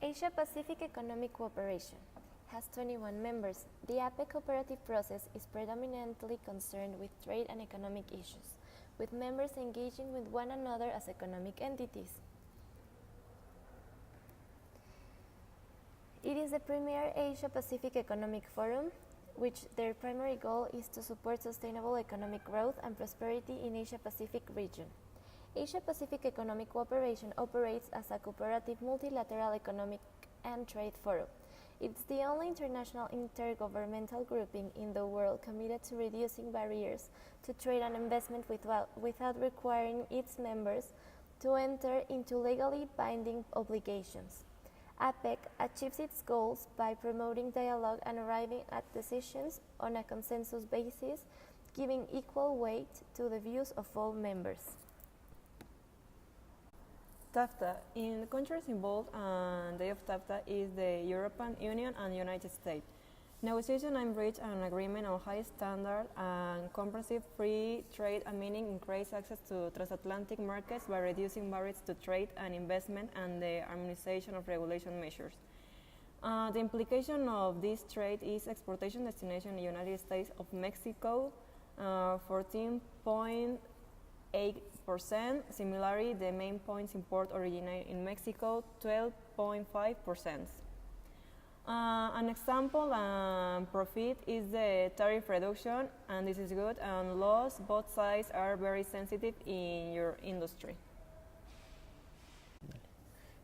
Asia-Pacific Economic Cooperation has 21 members. The APEC cooperative process is predominantly concerned with trade and economic issues, with members engaging with one another as economic entities. It is the premier Asia-Pacific Economic Forum, which their primary goal is to support sustainable economic growth and prosperity in Asia-Pacific region. Asia-Pacific Economic Cooperation operates as a cooperative multilateral economic and trade forum. It's the only international intergovernmental grouping in the world committed to reducing barriers to trade and investment without requiring its members to enter into legally binding obligations. APEC achieves its goals by promoting dialogue and arriving at decisions on a consensus basis, giving equal weight to the views of all members. TAFTA. In the countries involved, the of TAFTA is the European Union and United States. Negotiation and reach an agreement on high standard and comprehensive free trade, meaning increase access to transatlantic markets by reducing barriers to trade and investment and the harmonization of regulation measures. The implication of this trade is exportation destination in the United States of Mexico, 14.8%. Similarly, the main points import originate in Mexico, 12.5%. An example profit is the tariff reduction, and this is good, and loss. Both sides are very sensitive in your industry.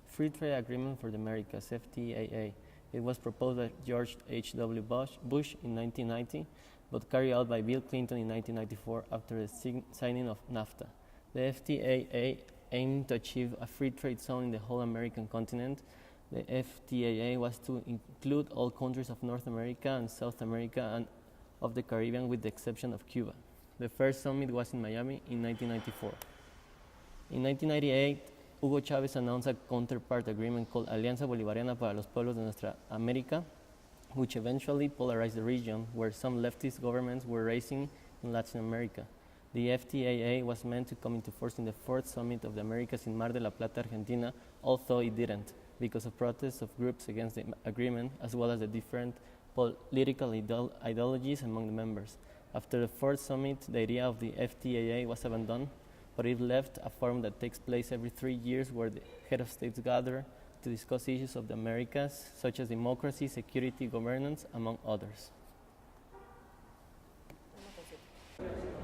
Free Trade Agreement for the Americas, FTAA. It was proposed by George H.W. Bush in 1990, but carried out by Bill Clinton in 1994 after the signing of NAFTA. The FTAA aimed to achieve a free trade zone in the whole American continent. The FTAA was to include all countries of North America and South America and of the Caribbean with the exception of Cuba. The first summit was in Miami in 1994. In 1998, Hugo Chavez announced a counterpart agreement called Alianza Bolivariana para los Pueblos de Nuestra América, which eventually polarized the region where some leftist governments were rising in Latin America. The FTAA was meant to come into force in the fourth summit of the Americas in Mar de la Plata, Argentina, although it didn't, because of protests of groups against the agreement, as well as the different political ideologies among the members. After the fourth summit, the idea of the FTAA was abandoned, but it left a forum that takes place every 3 years where the head of states gather to discuss issues of the Americas, such as democracy, security, governance, among others.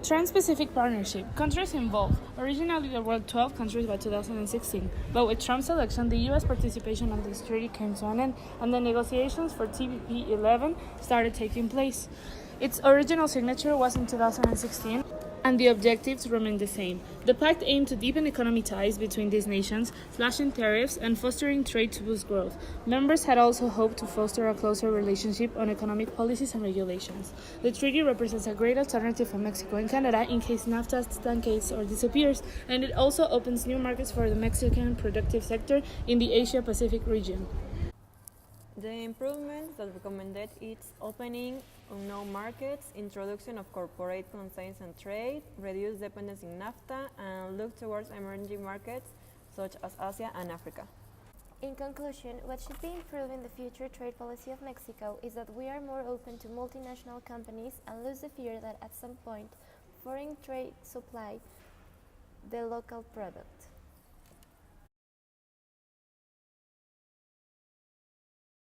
Trans-Pacific Partnership. Countries involved. Originally there were 12 countries by 2016, but with Trump's election, the U.S. participation on this treaty came to an end, and the negotiations for TPP 11 started taking place. Its original signature was in 2016, and the objectives remain the same. The pact aimed to deepen economic ties between these nations, slashing tariffs and fostering trade to boost growth. Members had also hoped to foster a closer relationship on economic policies and regulations. The treaty represents a great alternative for Mexico and Canada in case NAFTA stagnates or disappears, and it also opens new markets for the Mexican productive sector in the Asia-Pacific region. The improvements that recommended its opening unknown markets, introduction of corporate consents and trade, reduce dependence in NAFTA, and look towards emerging markets such as Asia and Africa. In conclusion, what should be improved in the future trade policy of Mexico is that we are more open to multinational companies and lose the fear that at some point foreign trade supply the local product.